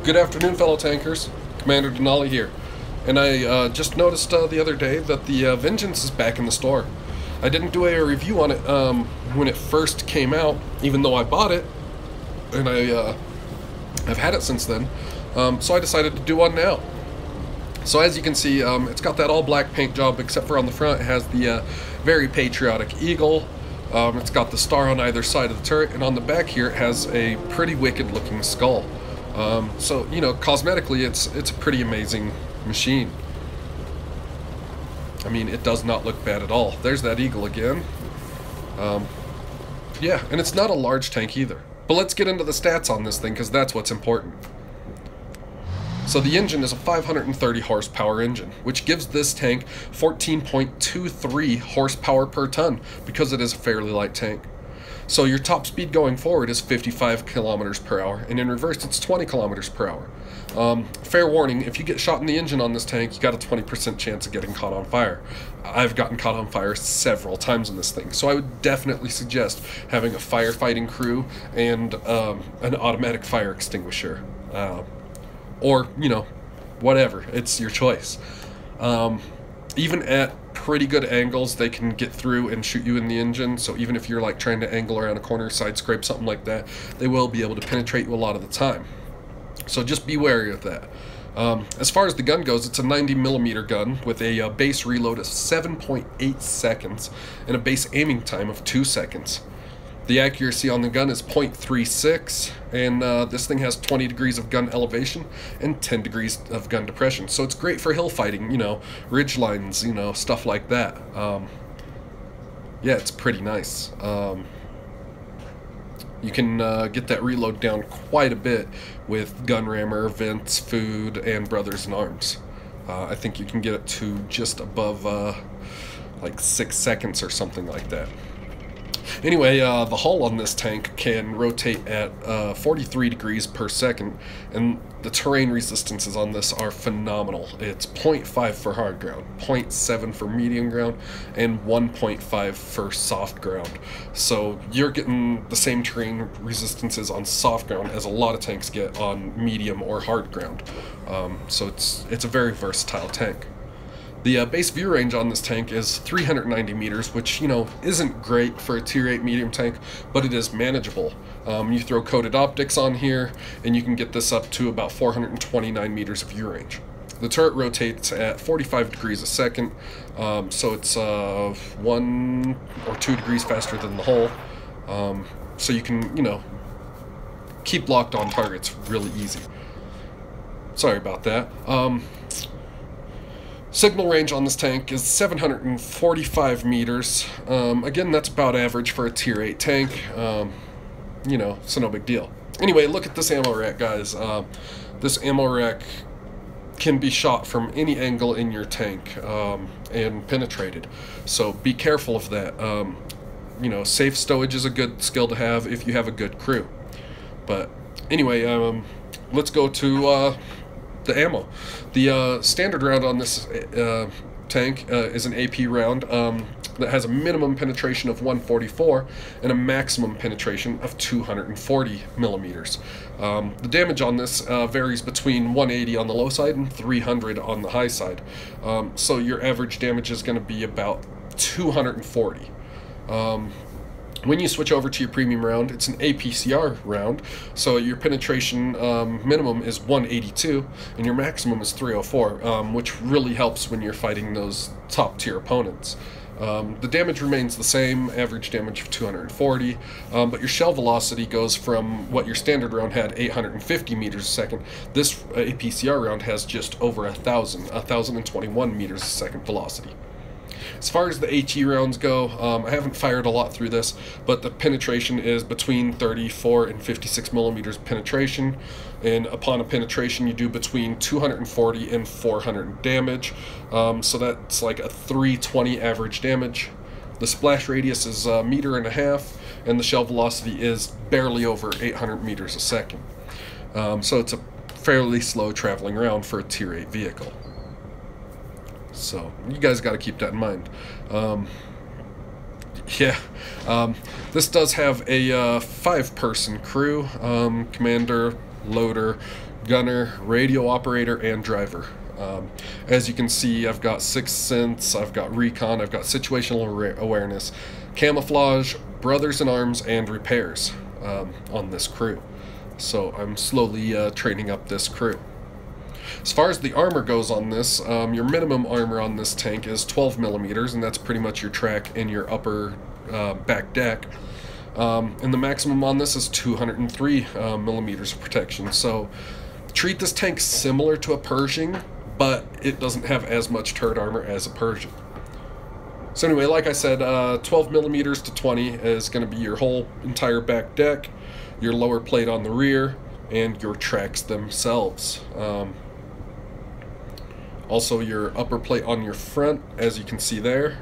Good afternoon, fellow tankers. Commander Denalii here. And I just noticed the other day that the Vengeance is back in the store. I didn't do a review on it when it first came out, even though I bought it, and I've had it since then. So I decided to do one now. So as you can see, it's got that all-black paint job, except for on the front it has the very patriotic eagle. It's got the star on either side of the turret, and on the back here it has a pretty wicked-looking skull. So, you know, cosmetically it's a pretty amazing machine. I mean, it does not look bad at all. There's that eagle again. Yeah, and it's not a large tank either. But let's get into the stats on this thing, because that's what's important. So the engine is a 530 horsepower engine, which gives this tank 14.23 horsepower per ton, because it is a fairly light tank. So your top speed going forward is 55 kilometers per hour, and in reverse it's 20 kilometers per hour. Fair warning, if you get shot in the engine on this tank, you got a 20% chance of getting caught on fire. I've gotten caught on fire several times in this thing, so I would definitely suggest having a firefighting crew and an automatic fire extinguisher. Or, you know, whatever, it's your choice. Even at pretty good angles, they can get through and shoot you in the engine, so even if you're like trying to angle around a corner, side scrape, something like that, they will be able to penetrate you a lot of the time. So just be wary of that. As far as the gun goes, it's a 90mm gun with a base reload of 7.8 seconds and a base aiming time of 2 seconds. The accuracy on the gun is 0.36, and this thing has 20 degrees of gun elevation and 10 degrees of gun depression. So it's great for hill fighting, you know, ridge lines, you know, stuff like that. Yeah, it's pretty nice. You can get that reload down quite a bit with gun rammer, vents, food, and brothers in arms. I think you can get it to just above like 6 seconds or something like that. Anyway, the hull on this tank can rotate at 43 degrees per second, and the terrain resistances on this are phenomenal. It's 0.5 for hard ground, 0.7 for medium ground, and 1.5 for soft ground. So you're getting the same terrain resistances on soft ground as a lot of tanks get on medium or hard ground. So it's a very versatile tank. The base view range on this tank is 390 meters, which, you know, isn't great for a tier 8 medium tank, but it is manageable. You throw coated optics on here, and you can get this up to about 429 meters of view range. The turret rotates at 45 degrees a second, so it's 1 or 2 degrees faster than the hull. So you can, you know, keep locked on targets really easy. Sorry about that. Signal range on this tank is 745 meters. Again, that's about average for a tier 8 tank. You know, so no big deal. Anyway, look at this ammo rack, guys. This ammo rack can be shot from any angle in your tank and penetrated. So be careful of that. You know, safe stowage is a good skill to have if you have a good crew. But anyway, let's go to the ammo. The standard round on this tank is an AP round that has a minimum penetration of 144 and a maximum penetration of 240 millimeters. The damage on this varies between 180 on the low side and 300 on the high side. So your average damage is going to be about 240. When you switch over to your premium round, it's an APCR round, so your penetration minimum is 182, and your maximum is 304, which really helps when you're fighting those top-tier opponents. The damage remains the same, average damage of 240, but your shell velocity goes from what your standard round had, 850 meters a second. This APCR round has just over 1,021 meters a second velocity. As far as the HE rounds go, I haven't fired a lot through this, but the penetration is between 34 and 56 millimeters penetration, and upon a penetration you do between 240 and 400 damage, so that's like a 320 average damage. The splash radius is 1.5 meters, and the shell velocity is barely over 800 meters a second. So it's a fairly slow traveling round for a tier 8 vehicle. So you guys got to keep that in mind. Yeah, this does have a 5-person crew, commander, loader, gunner, radio operator, and driver. As you can see, I've got Sixth Sense, I've got Recon, I've got Situational Awareness, Camouflage, Brothers in Arms, and Repairs on this crew. So I'm slowly training up this crew. As far as the armor goes on this, your minimum armor on this tank is 12 millimeters, and that's pretty much your track and your upper back deck. And the maximum on this is 203 millimeters of protection. So treat this tank similar to a Pershing, but it doesn't have as much turret armor as a Pershing. So anyway, like I said, 12 millimeters to 20 is going to be your whole entire back deck, your lower plate on the rear, and your tracks themselves. Also your upper plate on your front, as you can see there.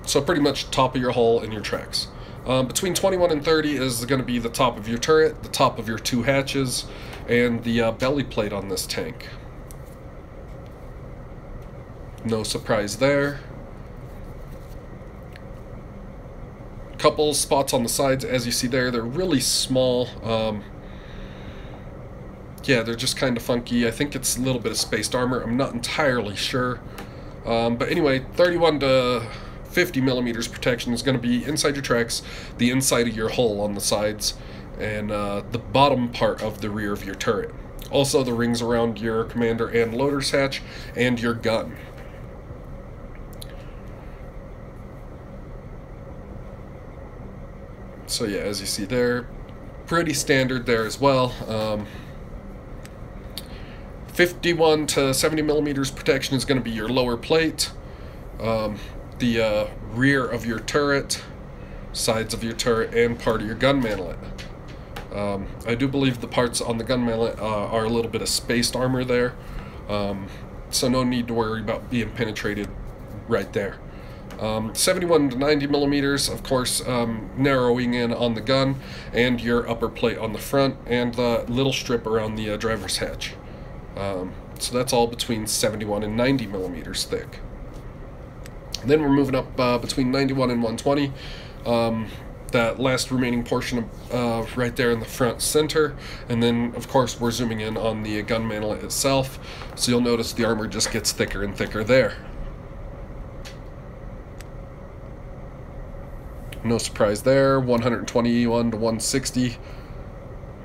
So pretty much top of your hull and your tracks. Between 21 and 30 is going to be the top of your turret, the top of your 2 hatches, and the belly plate on this tank. No surprise there. Couple spots on the sides, as you see there, they're really small. Yeah, they're just kind of funky. I think it's a little bit of spaced armor. I'm not entirely sure. But anyway, 31 to 50 millimeters protection is going to be inside your tracks, the inside of your hull on the sides, and the bottom part of the rear of your turret. Also the rings around your commander and loader's hatch, and your gun. So yeah, as you see there, pretty standard there as well. 51 to 70 millimeters protection is going to be your lower plate, the rear of your turret, sides of your turret, and part of your gun manlet. I do believe the parts on the gun manlet are a little bit of spaced armor there, so no need to worry about being penetrated right there. 71 to 90 millimeters, of course, narrowing in on the gun, and your upper plate on the front, and the little strip around the driver's hatch. So that's all between 71 and 90 millimeters thick. And then we're moving up between 91 and 120. That last remaining portion of right there in the front center, and then of course we're zooming in on the gun manlet itself, so you'll notice the armor just gets thicker and thicker there. No surprise there. 121 to 160,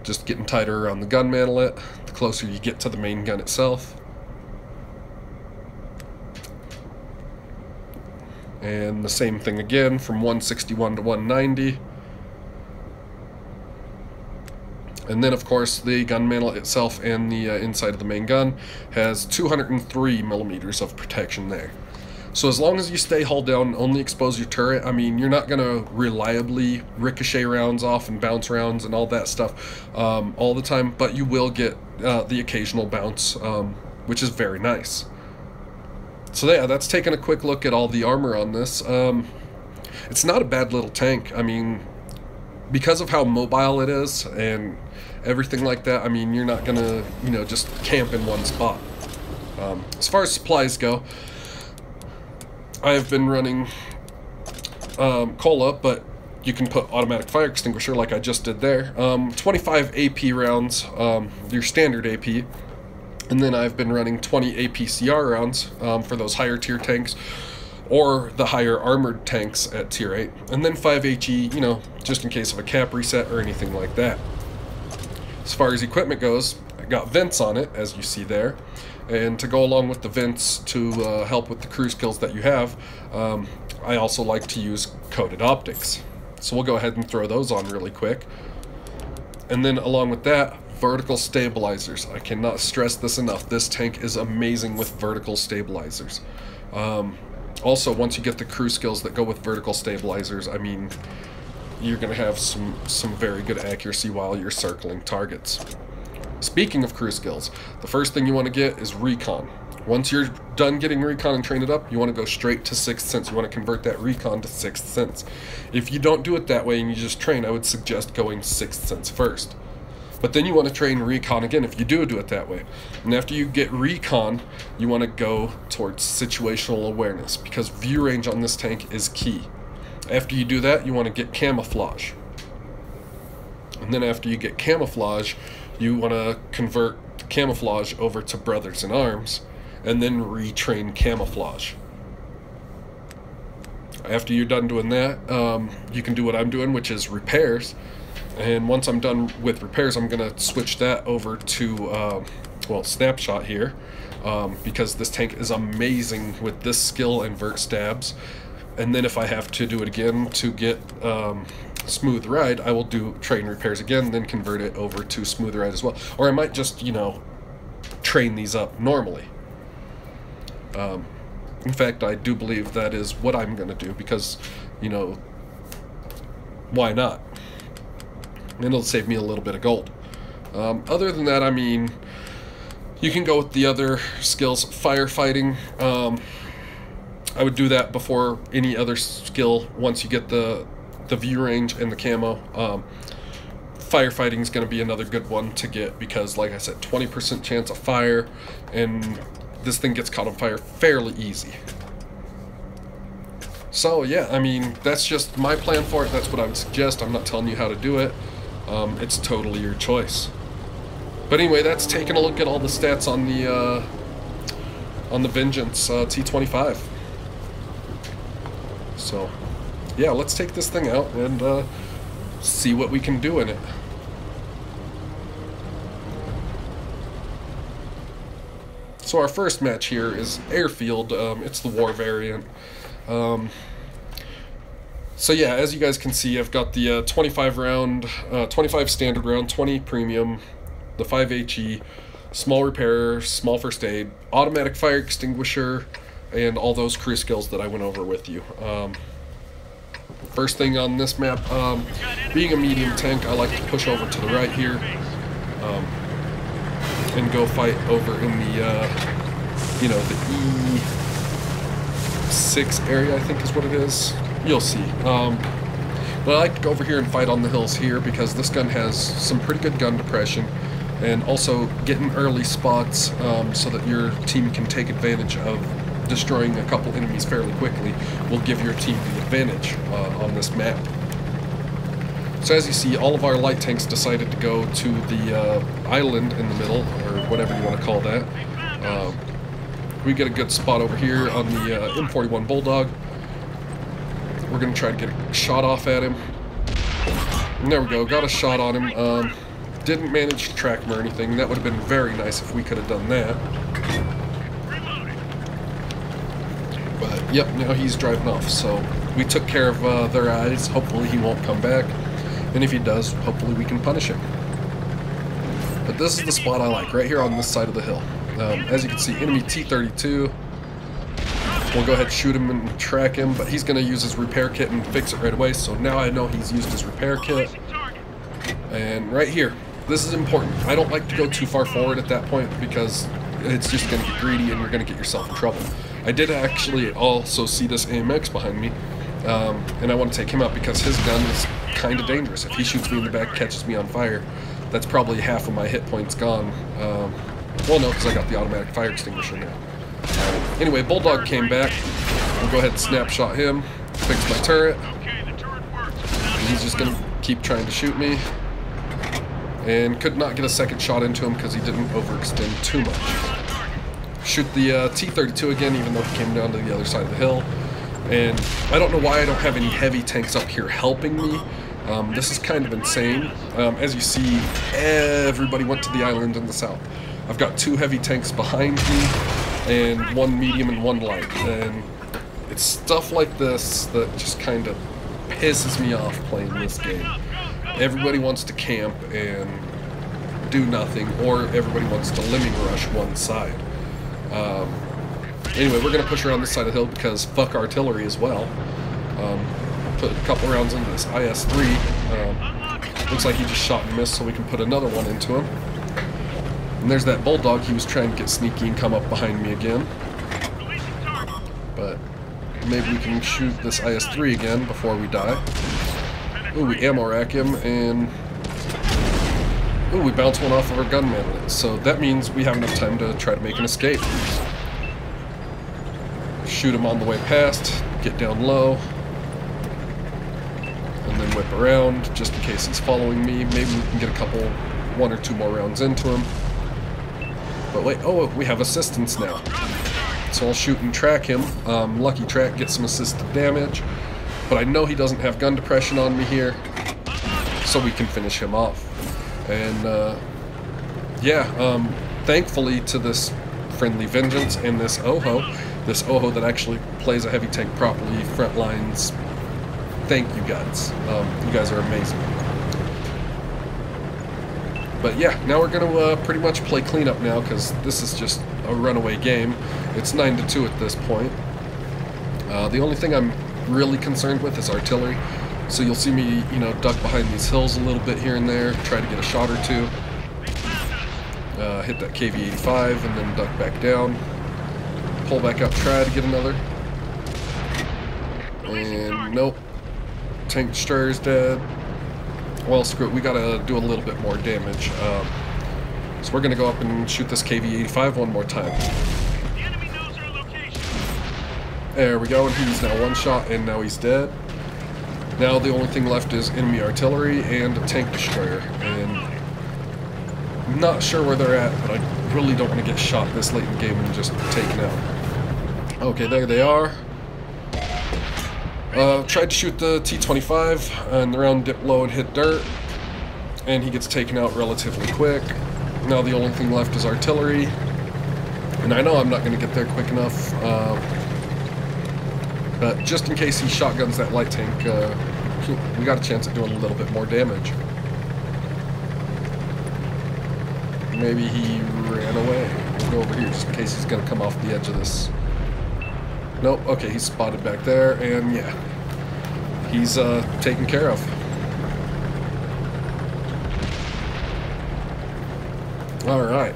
just getting tighter around the gun manlet the closer you get to the main gun itself. And the same thing again from 161 to 190. And then of course the gun manlet itself and the inside of the main gun has 203 millimeters of protection there. So as long as you stay hull down, only expose your turret, I mean, you're not going to reliably ricochet rounds off and bounce rounds and all that stuff all the time, but you will get the occasional bounce, which is very nice. So yeah, that's taking a quick look at all the armor on this. It's not a bad little tank. I mean, because of how mobile it is and everything like that, I mean, you're not going to, you know, just camp in one spot. As far as supplies go, I have been running cola, but you can put automatic fire extinguisher like I just did there. 25 AP rounds, your standard AP. And then I've been running 20 APCR rounds for those higher tier tanks, or the higher armored tanks at tier 8. And then 5 HE, you know, just in case of a cap reset or anything like that. As far as equipment goes, I got vents on it, as you see there. And to go along with the vents to help with the cruise kills that you have, I also like to use coated optics. So we'll go ahead and throw those on really quick. And then along with that, vertical stabilizers. I cannot stress this enough. This tank is amazing with vertical stabilizers. Also, once you get the cruise skills that go with vertical stabilizers, I mean, you're going to have some very good accuracy while you're circling targets. Speaking of crew skills, the first thing you want to get is recon. Once you're done getting recon and trained it up, you want to go straight to Sixth Sense. You want to convert that recon to Sixth Sense. If you don't do it that way and you just train, I would suggest going Sixth Sense first. But then you want to train recon again if you do it that way. And after you get recon, you want to go towards situational awareness, because view range on this tank is key. After you do that, you want to get camouflage. And then after you get camouflage, you want to convert camouflage over to brothers in arms, and then retrain camouflage. After you're done doing that, you can do what I'm doing, which is repairs. And once I'm done with repairs, I'm going to switch that over to, well, snapshot here, because this tank is amazing with this skill and vert stabs. And then if I have to do it again to get smooth ride, I will do train repairs again, then convert it over to smooth ride as well. Or I might just, you know, train these up normally. In fact, I do believe that is what I'm going to do, because, you know, why not? And it'll save me a little bit of gold. Other than that, I mean, you can go with the other skills. Firefighting, I would do that before any other skill once you get the view range and the camo. Firefighting is going to be another good one to get, because, like I said, 20% chance of fire, and this thing gets caught on fire fairly easy. So yeah, I mean, that's just my plan for it. That's what I would suggest. I'm not telling you how to do it. It's totally your choice. But anyway, that's taking a look at all the stats on the Vengence T25. So yeah, let's take this thing out and see what we can do in it. So our first match here is Airfield. It's the war variant. So yeah, as you guys can see, I've got the 25 round, 25 standard round, 20 premium, the 5 HE, small repair, small first aid, automatic fire extinguisher, and all those crew skills that I went over with you. First thing on this map, being a medium tank, I like to push over to the right here, and go fight over in the, you know, the E6 area, I think is what it is. You'll see. But I like to go over here and fight on the hills here, because this gun has some pretty good gun depression, and also getting early spots so that your team can take advantage of destroying a couple enemies fairly quickly will give your team the advantage on this map. So as you see, all of our light tanks decided to go to the island in the middle, or whatever you want to call that. We get a good spot over here on the M41 Bulldog. We're going to try to get a shot off at him. And there we go, got a shot on him. Didn't manage to track him or anything. That would have been very nice if we could have done that. But yep, now he's driving off. So we took care of their eyes. Hopefully he won't come back. And if he does, hopefully we can punish him. But this is the spot I like, right here on this side of the hill. As you can see, enemy T32. We'll go ahead and shoot him and track him, but he's going to use his repair kit and fix it right away. So now I know he's used his repair kit. And right here, this is important. I don't like to go too far forward at that point, because it's just going to get greedy and you're going to get yourself in trouble. I did actually also see this AMX behind me, and I want to take him out because his gun is kind of dangerous. If he shoots me in the back, catches me on fire, that's probably half of my hit points gone. Well, no, because I got the automatic fire extinguisher now. Anyway, Bulldog came back. We'll go ahead and snapshot him, fix my turret. And he's just going to keep trying to shoot me. And could not get a second shot into him because he didn't overextend too much. Shoot the T-32 again, even though he came down to the other side of the hill. And I don't know why I don't have any heavy tanks up here helping me. This is kind of insane. As you see, everybody went to the island in the south. I've got 2 heavy tanks behind me, and 1 medium and 1 light. And it's stuff like this that just kind of pisses me off playing this game. Everybody wants to camp and do nothing, or everybody wants to lemming rush one side. Anyway, we're going to push around this side of the hill because fuck artillery as well. Put a couple rounds into this IS-3. Looks like he just shot and missed, so we can put another one into him. And there's that Bulldog. He was trying to get sneaky and come up behind me again. But maybe we can shoot this IS-3 again before we die. Ooh, we ammo rack him, and Ooh, we bounced one off of our gunman, so that means we have enough time to try to make an escape. Shoot him on the way past, get down low, and then whip around just in case he's following me. Maybe we can get a couple, 1 or 2 more rounds into him. But wait, oh, we have assistance now. So I'll shoot and track him. Lucky track, get some assisted damage. But I know he doesn't have gun depression on me here, so we can finish him off. And thankfully to this friendly Vengeance and this OHO that actually plays a heavy tank properly, front lines, thank you guys. You guys are amazing. But yeah, now we're going to pretty much play cleanup now, because this is just a runaway game. It's 9-2 at this point. The only thing I'm really concerned with is artillery. So you'll see me, duck behind these hills a little bit here and there, try to get a shot or two. Hit that KV-85 and then duck back down. Pull back up, try to get another. And nope. Tank destroyer's dead. Well, screw it, we gotta do a little bit more damage. So we're gonna go up and shoot this KV-85 one more time. The enemy knows our location. There we go, and he's now one shot, and now he's dead. Now the only thing left is enemy artillery and a tank destroyer, and I'm not sure where they're at, but I really don't want to get shot this late in the game and just taken out. Okay, there they are. Tried to shoot the T25, and the round dipped low and hit dirt, and he gets taken out relatively quick. Now the only thing left is artillery, and I know I'm not going to get there quick enough, but just in case he shotguns that light tank, we got a chance at doing a little bit more damage. Maybe he ran away. We'll go over here just in case he's going to come off the edge of this. Nope, okay, he's spotted back there, and yeah, he's taken care of. Alright.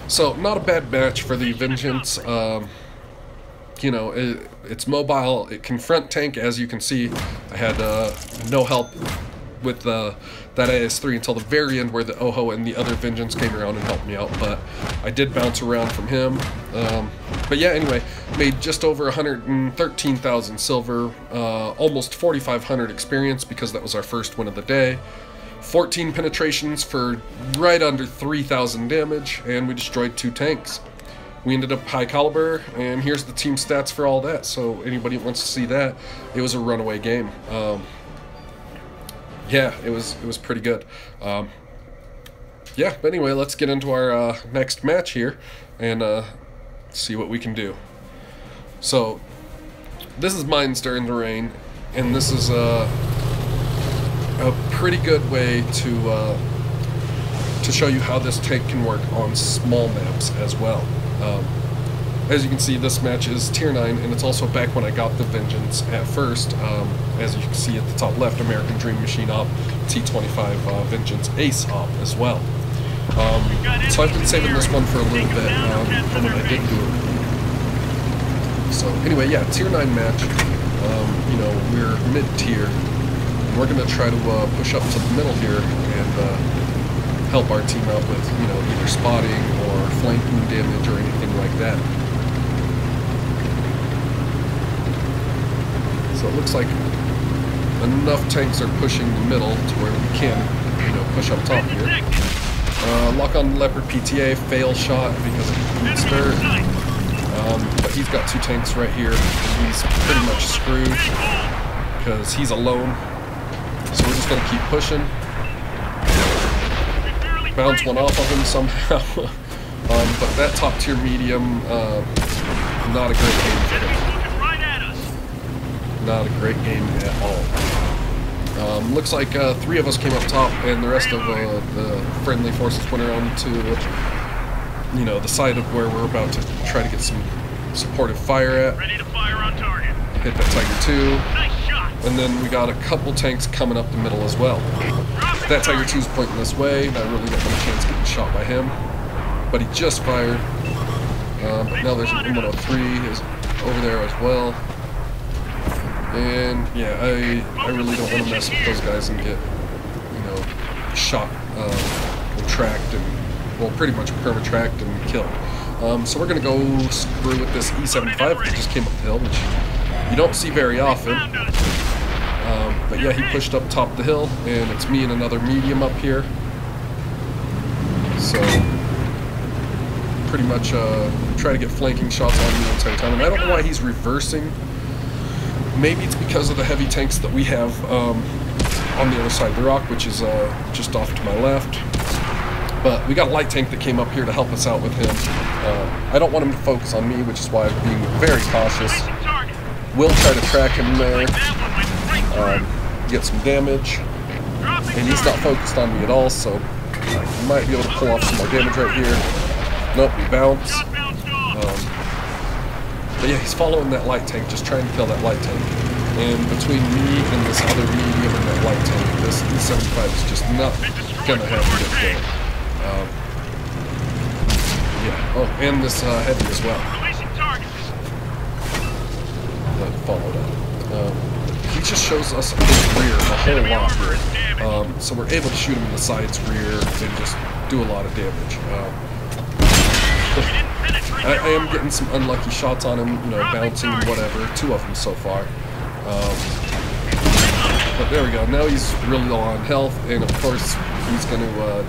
So, not a bad match for the Vengeance. It's mobile, it can front tank, as you can see. I had no help with that AS3 until the very end, where the OHO and the other Vengeance came around and helped me out, but I did bounce around from him. But yeah, anyway, made just over 113,000 silver, almost 4,500 experience, because that was our first win of the day. 14 penetrations for right under 3,000 damage, and we destroyed 2 tanks. We ended up high caliber, and here's the team stats for all that, so anybody who wants to see that, it was a runaway game. Yeah, it was pretty good. Yeah, but anyway, let's get into our next match here, and see what we can do. So, this is Mines During the Rain, and this is a pretty good way to show you how this tank can work on small maps as well. As you can see, this match is tier 9, and it's also back when I got the Vengeance at first. As you can see at the top left, American Dream Machine op, T25 Vengeance Ace op as well. So I've been saving this one for a little bit from when I did do it. So anyway, yeah, tier 9 match. We're mid-tier, and we're going to try to push up to the middle here and help our team out with, either spotting or flanking damage or anything like that. So it looks like enough tanks are pushing the middle to where we can, push up top here. Lock on Leopard PTA, fail shot because of the stir. But he's got 2 tanks right here, and he's pretty much screwed because he's alone. So we're just going to keep pushing. Bounce one off of him somehow. But that top tier medium, not a great game for him. Not a great game at all. Looks like 3 of us came up top, and the rest of the friendly forces went around to, the side of where we're about to try to get some supportive fire at. Ready to fire on target. Hit that Tiger 2. Nice shot. And then we got a couple tanks coming up the middle as well. That Tiger 2's pointing this way, and I really don't have a chance of getting shot by him. But he just fired. But now there's an M103 is over there as well. And yeah, I really don't want to mess with those guys and get, shot tracked and, well, pretty much perma-tracked and killed. So we're going to go screw with this E75 that just came up the hill, which you don't see very often. But yeah, he pushed up top the hill, and it's me and another medium up here. So pretty much try to get flanking shots on me the entire time. And I don't know why he's reversing. Maybe it's because of the heavy tanks that we have on the other side of the rock, which is just off to my left. But we got a light tank that came up here to help us out with him. I don't want him to focus on me, which is why I'm being very cautious. We'll try to track him there, get some damage. And he's not focused on me at all, so we might be able to pull off some more damage right here. Nope, we bounce. But yeah, he's following that light tank, just trying to kill that light tank. And between me and this other medium and that light tank, this E75 is just not gonna have to get killed. Yeah, oh, and this heavy as well. That followed up. He just shows us his rear a whole lot here. So we're able to shoot him in the sides, rear, and just do a lot of damage. I am getting some unlucky shots on him, you know, bouncing, whatever. 2 of them so far. But there we go. Now he's really low on health, and of course he's going to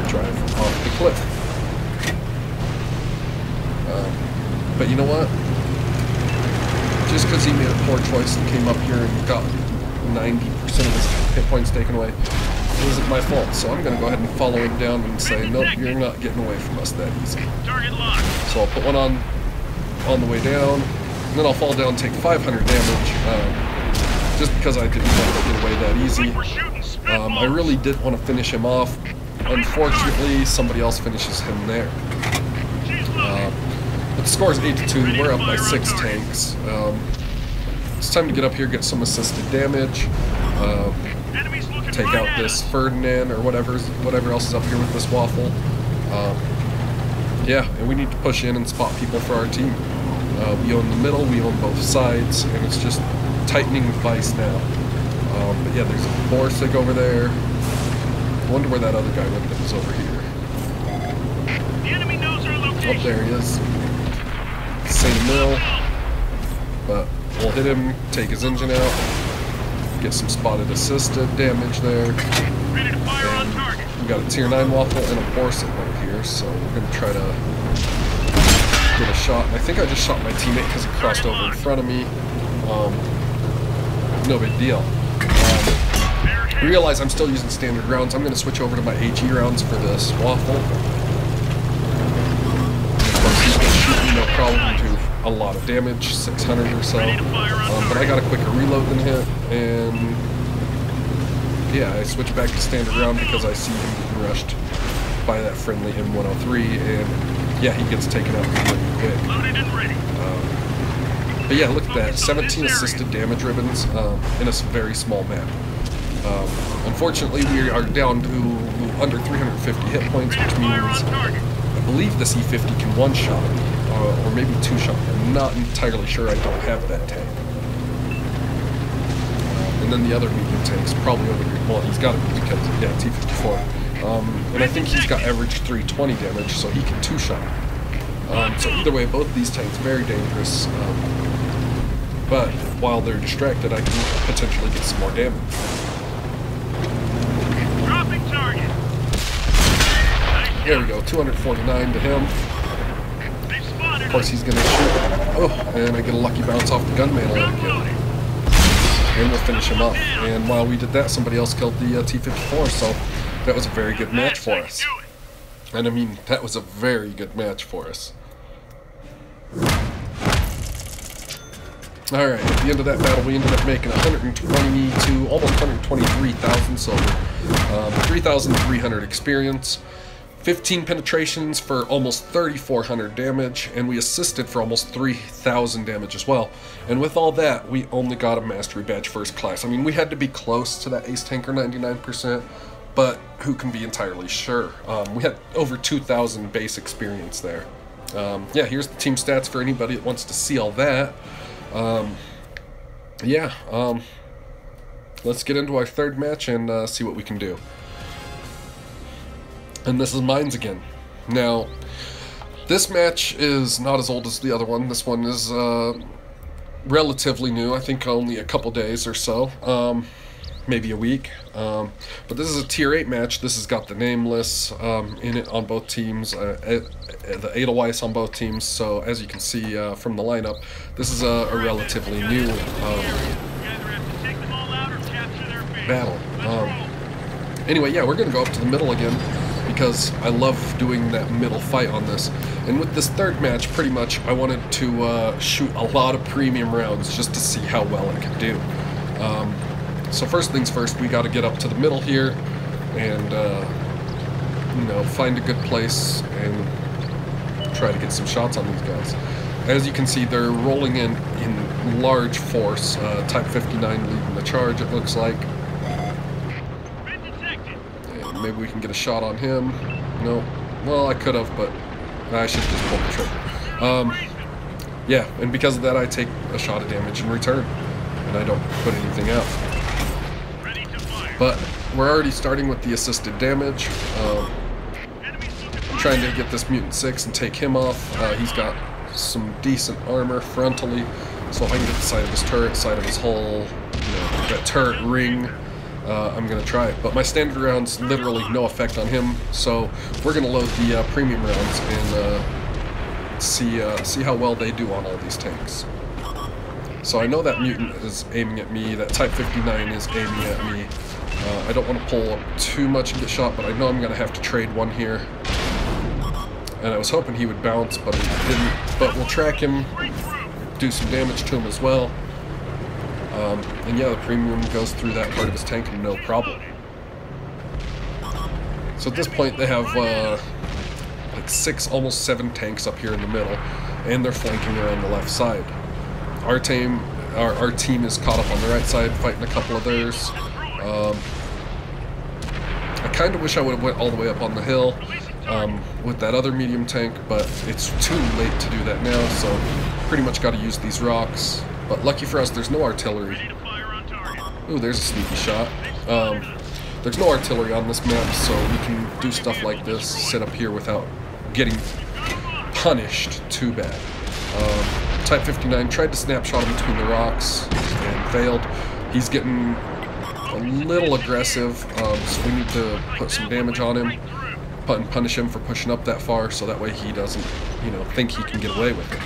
drive off the cliff. But you know what? Just because he made a poor choice and came up here and got 90% of his hit points taken away, it isn't my fault. So I'm going to go ahead and follow him down and say, nope, you're not getting away from us that easy. So I'll put one on the way down, and then I'll fall down and take 500 damage, just because I didn't want to get away that easy. I really did want to finish him off. Unfortunately, somebody else finishes him there. But the score is 8-2. We're up by 6 tanks. It's time to get up here, get some assisted damage. Take out this Ferdinand or whatever else is up here with this waffle. Yeah, and we need to push in and spot people for our team. We own the middle, we own both sides, and it's just tightening the vice now. But yeah, there's a Borsig over there. I wonder where that other guy went that was over here. The enemy knows our location. Oh, there he is. Same mill. But we'll hit him, take his engine out, get some spotted assisted damage there. Ready to fire on target. We got a tier 9 waffle and a Borsig right here, so we're going to try to get a shot. I think I just shot my teammate because he crossed over in front of me. No big deal. Realize I'm still using standard rounds. I'm going to switch over to my HE rounds for this waffle. Of course, he's going to shoot me no problem, do a lot of damage, 600 or so. But I got a quicker reload than him, and yeah, I switch back to standard round because I see him getting rushed by that friendly M103, and yeah, he gets taken out really quick. But yeah, look at that, 17 assisted damage ribbons in a very small map. Unfortunately, we are down to under 350 hit points, which means I believe this E50 can one-shot, or maybe two-shot. I'm not entirely sure. I don't have that tank. And then the other medium tank's probably over here. Well, he's got it because, yeah, T54. And I think he's got average 320 damage, so he can two-shot. So either way, both these tanks very dangerous. But while they're distracted, I can potentially get some more damage. Dropping target. There we go, 249 to him. Of course, he's going to shoot. Oh, and I get a lucky bounce off the gunman on him again. And we'll finish him up. And while we did that, somebody else killed the T-54, so that was a very good match for us. And I mean, that was a very good match for us. Alright, at the end of that battle, we ended up making 120 to almost 123,000 silver, 3,300 experience, 15 penetrations for almost 3,400 damage, and we assisted for almost 3,000 damage as well. And with all that, we only got a Mastery Badge First Class. I mean, we had to be close to that Ace Tanker 99%, but who can be entirely sure? We had over 2,000 base experience there. Yeah, here's the team stats for anybody that wants to see all that. Let's get into our third match and see what we can do. And this is mines again. Now, this match is not as old as the other one. This one is relatively new. I think only a couple days or so. Maybe a week. But this is a tier 8 match. This has got the nameless in it on both teams, the Edelweiss on both teams. So as you can see from the lineup, this is a relatively new battle. Anyway, yeah, we're going to go up to the middle again because I love doing that middle fight on this. And with this third match, pretty much I wanted to shoot a lot of premium rounds just to see how well it could do. So first things first, we got to get up to the middle here and, you know, find a good place and try to get some shots on these guys. As you can see, they're rolling in large force. Type 59 leading the charge, it looks like. And maybe we can get a shot on him. No. Well, I could have, but I should have just pulled the trigger. Yeah, and because of that, I take a shot of damage in return. And I don't put anything out. But we're already starting with the assisted damage. I'm trying to get this Mutant 6 and take him off. He's got some decent armor frontally, so if I can get the side of his turret, side of his hull, you know, that turret ring, I'm going to try it. But my standard rounds literally no effect on him, so we're going to load the premium rounds and see how well they do on all these tanks. So I know that Mutant is aiming at me, that Type 59 is aiming at me. I don't want to pull up too much and get shot, but I know I'm going to have to trade one here. And I was hoping he would bounce, but he didn't. But we'll track him, do some damage to him as well. And yeah, the premium goes through that part of his tank no problem. So at this point they have like 6, almost 7 tanks up here in the middle, and they're flanking around the left side. Our team is caught up on the right side, fighting a couple of theirs. I kind of wish I would have went all the way up on the hill with that other medium tank, but it's too late to do that now, so pretty much got to use these rocks. But lucky for us, there's no artillery. Ooh, there's a sneaky shot. There's no artillery on this map, so we can do stuff like this, sit up here without getting punished too bad. Type 59 tried to snapshot him between the rocks and failed. He's getting a little aggressive, so we need to put some damage on him and punish him for pushing up that far, so that way he doesn't, you know, think he can get away with it.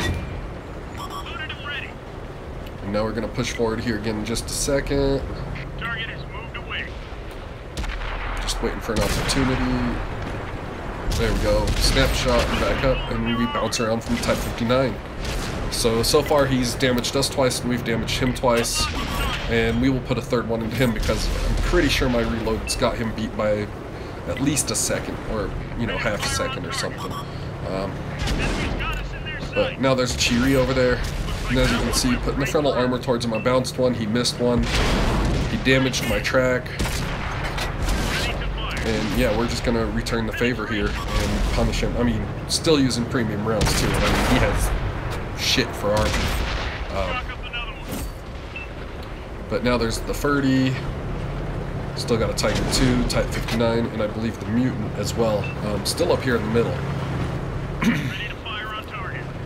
And now we're going to push forward here again in just a second. Just waiting for an opportunity. There we go. Snapshot and back up, and we bounce around from Type 59. So far he's damaged us twice, and we've damaged him twice. And we will put a third one into him because I'm pretty sure my reload's got him beat by at least a second, or, you know, half a second or something. But now there's a Cheery over there. And as you can see, putting the frontal armor towards him, I bounced one, he missed one. He damaged my track. And yeah, we're just gonna return the favor here and punish him. I mean, still using premium rounds too. I mean, he has shit for armor. But now there's the 30. Still got a Tiger 2, Type 59, and I believe the Mutant as well. Still up here in the middle.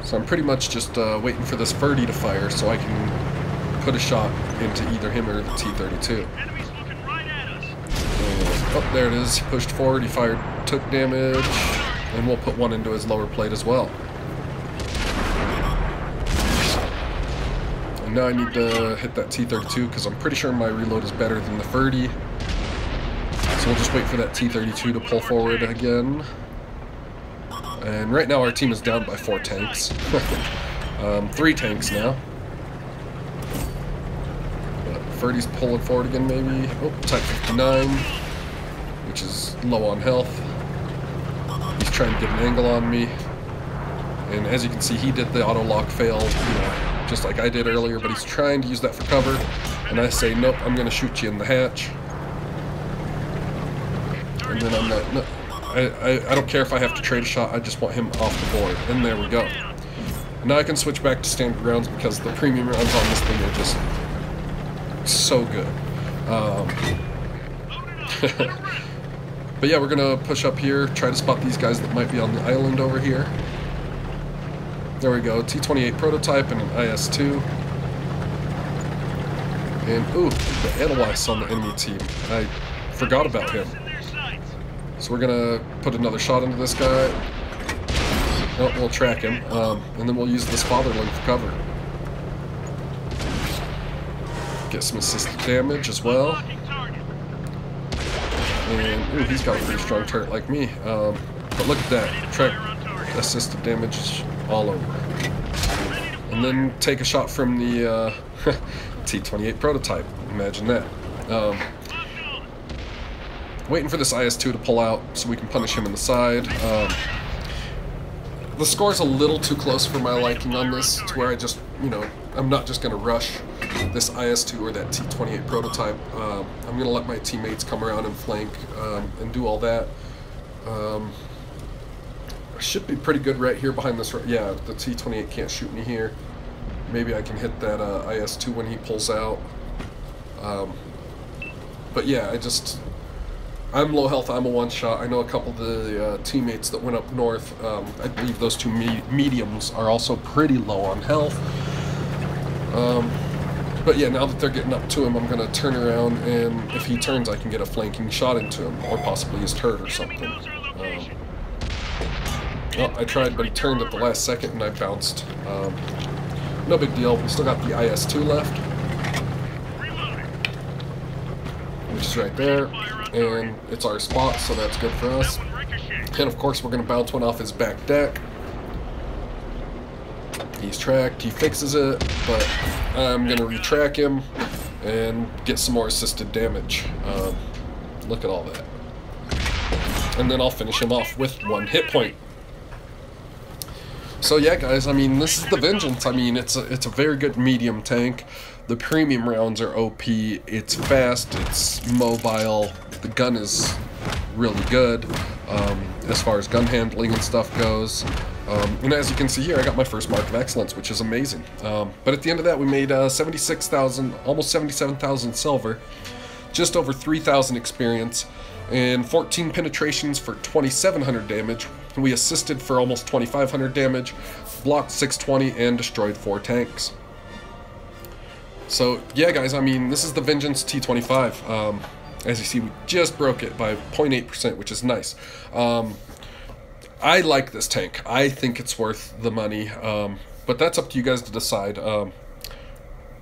So I'm pretty much just waiting for this 30 to fire so I can put a shot into either him or the T-32. Oh, there it is. He pushed forward, he fired, took damage, and we'll put one into his lower plate as well. And now I need to hit that T-32 because I'm pretty sure my reload is better than the 30. So we'll just wait for that T-32 to pull forward again. And right now our team is down by 4 tanks. 3 tanks now. But 30's pulling forward again maybe. Oh, Type 59, which is low on health. He's trying to get an angle on me. And as you can see, he did the auto lock fail, you know, just like I did earlier, but he's trying to use that for cover. And I say, nope, I'm going to shoot you in the hatch. And then I'm not, no, I don't care if I have to trade a shot, I just want him off the board. And there we go. And now I can switch back to standard rounds because the premium rounds on this thing are just so good. But yeah, we're gonna push up here, try to spot these guys that might be on the island over here. There we go, T28 prototype and an IS-2. And, ooh, the Denalii on the enemy team. I forgot about him. So we're gonna put another shot into this guy. Oh, we'll track him, and then we'll use this fatherland for cover. Get some assisted damage as well. And, ooh, he's got a pretty strong turret like me. But look at that. Track assisted damage all over. And then take a shot from the T28 prototype. Imagine that. Waiting for this IS-2 to pull out so we can punish him in the side. The score's a little too close for my liking on this, to where I just, you know, I'm not just going to rush this IS-2 or that T28 prototype. I'm going to let my teammates come around and flank and do all that. I should be pretty good right here behind this. Yeah, the T28 can't shoot me here. Maybe I can hit that IS-2 when he pulls out. But yeah, I'm low health, I'm a one-shot. I know a couple of the teammates that went up north. I believe those two mediums are also pretty low on health. But yeah, now that they're getting up to him, I'm going to turn around, and if he turns, I can get a flanking shot into him, or possibly his turret or something. Well, I tried, but he turned at the last second, and I bounced. No big deal. We still got the IS-2 left, which is right there. And it's our spot, so that's good for us. And of course, we're going to bounce one off his back deck. He's tracked, he fixes it, but I'm going to retrack him and get some more assisted damage. Look at all that. And then I'll finish him off with 1 hit point. So yeah, guys, I mean, this is the Vengeance. I mean, it's a very good medium tank. The premium rounds are OP. It's fast, it's mobile. The gun is really good as far as gun handling and stuff goes. And as you can see here, I got my first mark of excellence, which is amazing. But at the end of that, we made 76,000, almost 77,000 silver, just over 3,000 experience, and 14 penetrations for 2,700 damage. We assisted for almost 2,500 damage, blocked 620, and destroyed 4 tanks. So yeah, guys, I mean, this is the Vengence T25. As you see, we just broke it by 0.8%, which is nice. I like this tank. I think it's worth the money, but that's up to you guys to decide.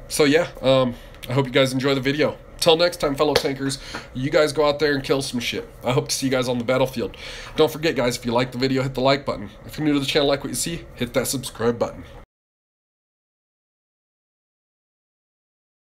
So yeah, I hope you guys enjoy the video. Till next time, fellow tankers, you guys go out there and kill some shit. I hope to see you guys on the battlefield. Don't forget, guys, if you like the video, hit the like button. If you're new to the channel, like what you see, hit that subscribe button.